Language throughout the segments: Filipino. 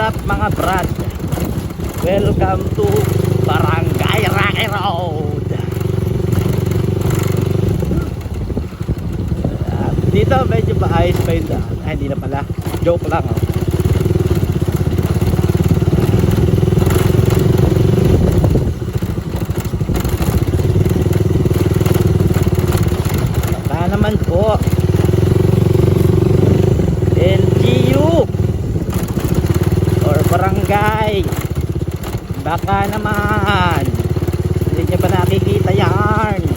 up mga brad? Welcome to Barangay Rocky Road. Dito medyo maayos pa yun daan. Ay, hindi na pala. Joke lang, oh. Baka naman po. LGU or barangay. Baka naman. Hindi niya ba nakikita yan?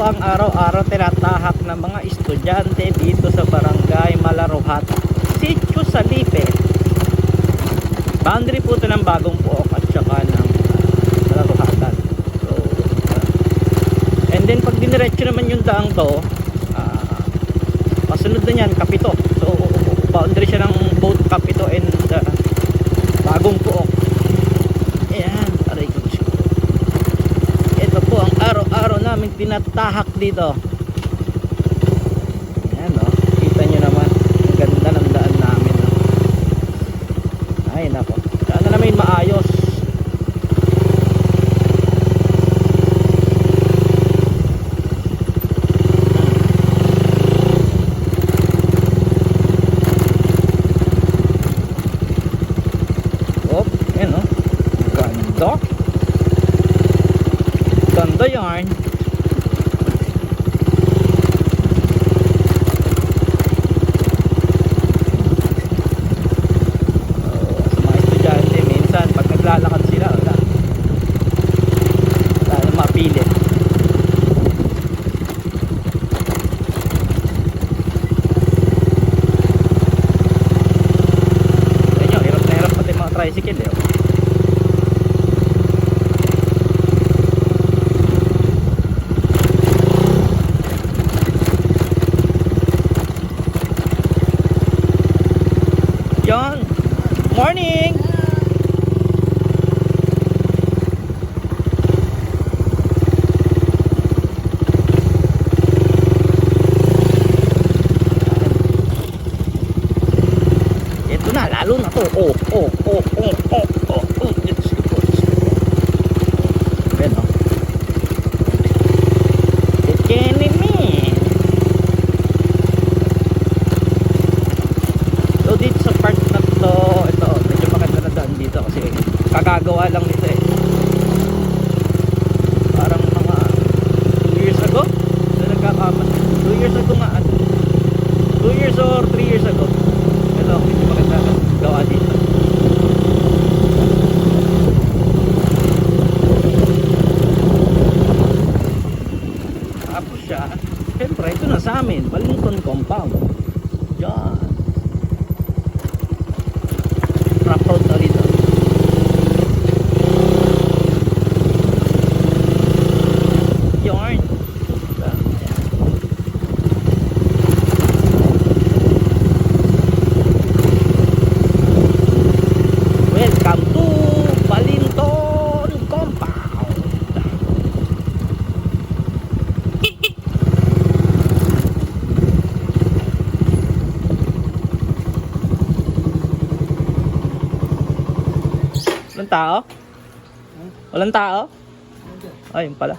Ang araw-araw tinatahak ng mga estudyante dito sa Barangay Malaruhat, Sitio Salipe. Boundary po ito ng Bagong Pook at saka ng Malaruhatan. So, and then pag diniretso naman yung daang to, pasunod na yan Kapito. So boundary siya ng both Kapito and Bagong Pook. Ayan, aray ko. Ito po ang araw-araw namin tinatahak dito. Ayan, oh. Kita nyo naman ang ganda ng daan namin, oh. Ay nako, sana namin maayos. Oh, ayan, oh. Ganda. Ganda yarn. Lalakad sila, wala na mapilit. Ayun, hirap na hirap pati mga tricycle, eh. Yon, morning. Lalo na to. Oh. It's good. Ayan, oh. It's killing me. So dito sa part na to, ito, medyo maganda na daan dito kasi kakagawa lang nito, eh. Parang mga 2 years ago na nagkakaman. 2 years ago nga, 2 years or 3 years ago. Ito, medyo maganda na gawa dito. Tapos siya, siyempre ito na sa amin, Balington Compound. Yan. Rock road na dito. Yarn. Welcome to Balington Compound. Walang tao? Walang tao? Ay, yun pala.